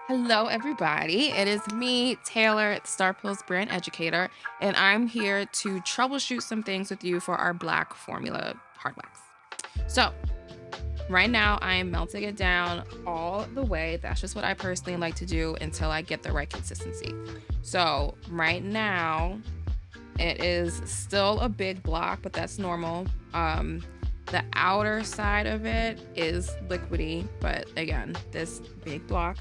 Hello, everybody. It is me, Taylor, Starpil's brand educator, and I'm here to troubleshoot some things with you for our black formula hard wax. So, right now, I am melting it down all the way. That's just what I personally like to do until I get the right consistency. So, right now, it is still a big block, but that's normal. The outer side of it is liquidy, but again, this big block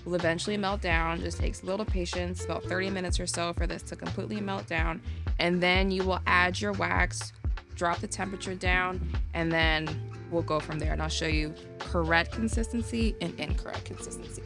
will eventually melt down. Just takes a little patience, about 30 minutes or so for this to completely melt down. And then you will add your wax, drop the temperature down, and then we'll go from there. And I'll show you correct consistency and incorrect consistency.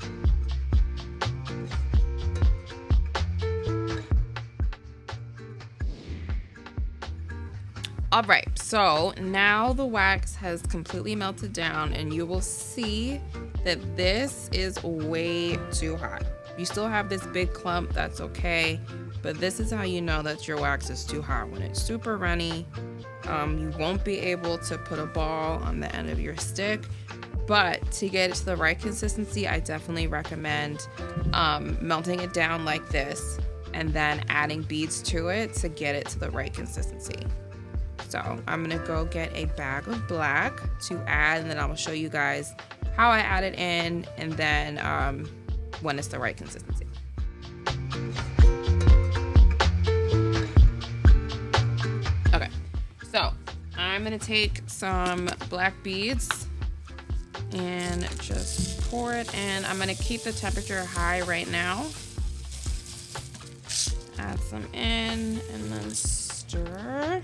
All right, so now the wax has completely melted down and you will see that this is way too hot. You still have this big clump, that's okay, but this is how you know that your wax is too hot. When it's super runny, you won't be able to put a ball on the end of your stick, but to get it to the right consistency, I definitely recommend melting it down like this and then adding beads to it to get it to the right consistency. So I'm gonna go get a bag of black to add, and then I will show you guys how I add it in, and then when it's the right consistency. Okay, so I'm gonna take some black beads and just pour it in. I'm gonna keep the temperature high right now. Add some in and then stir.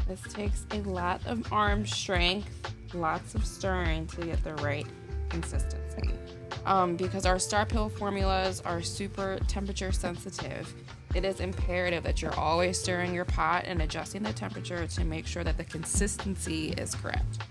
This takes a lot of arm strength, lots of stirring to get the right consistency. Because our Starpil formulas are super temperature sensitive, it is imperative that you're always stirring your pot and adjusting the temperature to make sure that the consistency is correct.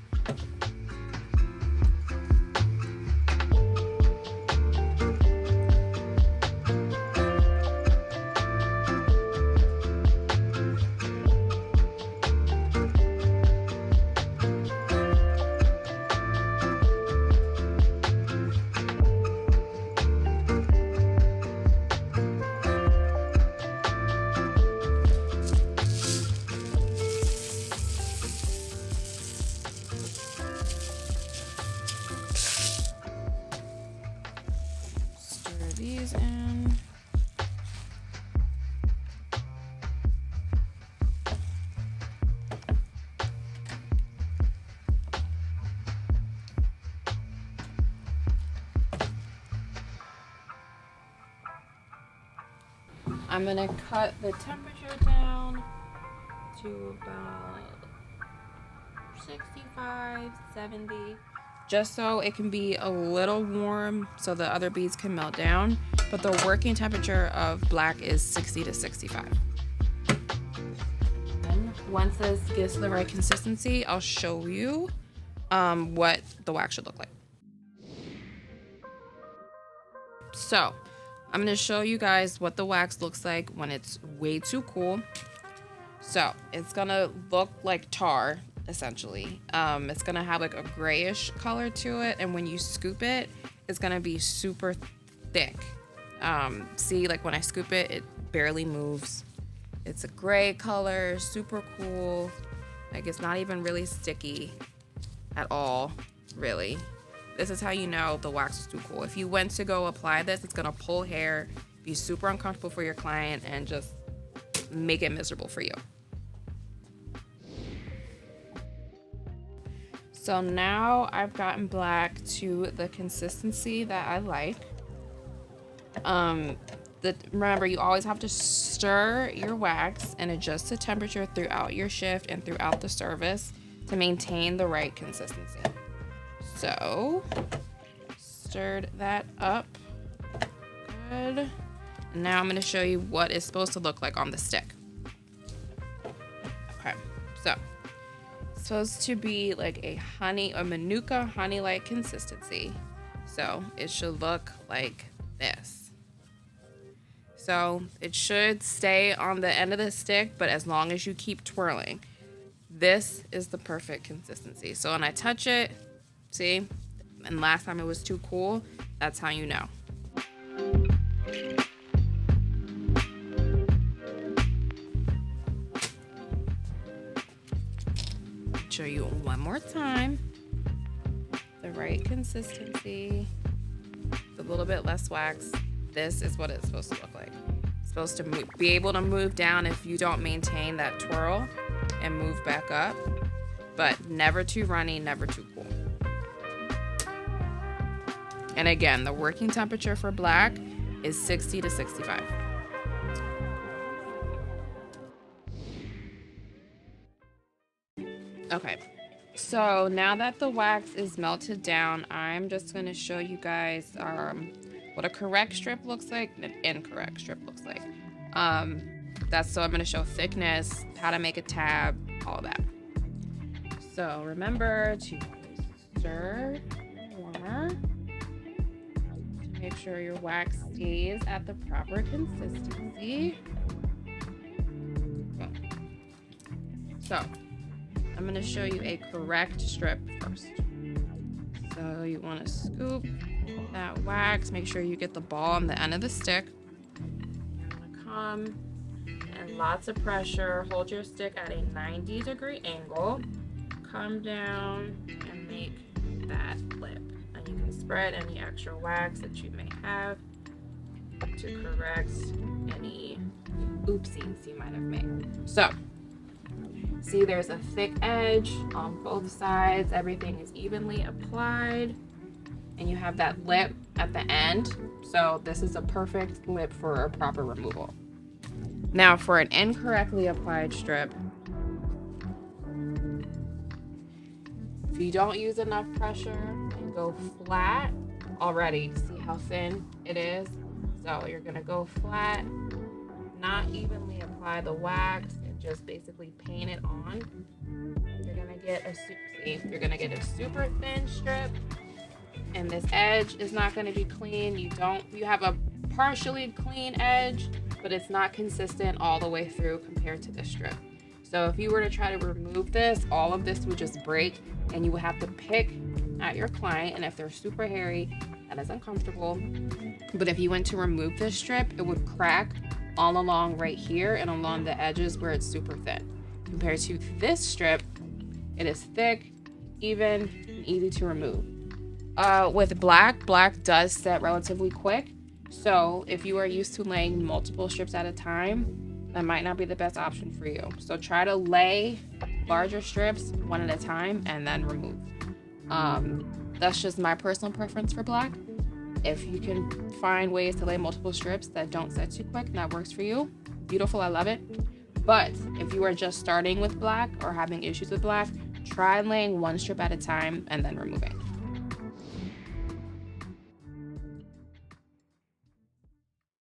These in. I'm gonna cut the temperature down to about 65, 70. Just so it can be a little warm so the other beads can melt down, but the working temperature of black is 60 to 65. And once this gets to the right consistency, I'll show you what the wax should look like. So I'm going to show you guys what the wax looks like when it's way too cool. So it's going to look like tar, essentially. It's gonna have like a grayish color to it, and when you scoop it, it's gonna be super thick. See, like when I scoop it, it barely moves. It's a gray color, super cool. Like it's not even really sticky at all, really. This is how you know the wax is too cool. If you went to go apply this, it's gonna pull hair, be super uncomfortable for your client, and just make it miserable for you. So now I've gotten black to the consistency that I like. Remember, you always have to stir your wax and adjust the temperature throughout your shift and throughout the service to maintain the right consistency. So, stirred that up. Good. And now I'm going to show you what it's supposed to look like on the stick. Okay, so supposed to be like a manuka honey-like consistency. So it should look like this. So it should stay on the end of the stick, but as long as you keep twirling, this is the perfect consistency. So when I touch it, see, and last time it was too cool, that's how you know. show you one more time. The right consistency, a little bit less wax. This is what it's supposed to look like. It's supposed to be able to move down if you don't maintain that twirl and move back up, but never too runny, never too cool. And again, the working temperature for black is 60 to 65. Okay, so now that the wax is melted down, I'm just going to show you guys what a correct strip looks like and an incorrect strip looks like. So I'm going to show thickness, how to make a tab, all that. So remember to stir warmer to make sure your wax stays at the proper consistency. So I'm going to show you a correct strip first. So you want to scoop that wax, make sure you get the ball on the end of the stick. You're going to come and lots of pressure, hold your stick at a 90-degree angle, come down and make that lip. And you can spread any extra wax that you may have to correct any oopsies you might have made. So see, there's a thick edge on both sides. Everything is evenly applied. And you have that lip at the end. So this is a perfect lip for a proper removal. Now for an incorrectly applied strip, if you don't use enough pressure and go flat already, see how thin it is? So you're gonna go flat, not evenly apply the wax, just basically paint it on. You're gonna get a super thin strip, and this edge is not going to be clean. You have a partially clean edge, but it's not consistent all the way through compared to this strip. So if you were to try to remove this, all of this would just break, and you would have to pick at your client, and if they're super hairy, that is uncomfortable. But if you went to remove this strip, it would crack all along right here and along the edges where it's super thin. Compared to this strip, it is thick, even, and easy to remove. With black does set relatively quick. So if you are used to laying multiple strips at a time, that might not be the best option for you. So try to lay larger strips one at a time and then remove. That's just my personal preference for black. If you can find ways to lay multiple strips that don't set too quick and that works for you, beautiful, I love it. But if you are just starting with black or having issues with black, try laying one strip at a time and then removing.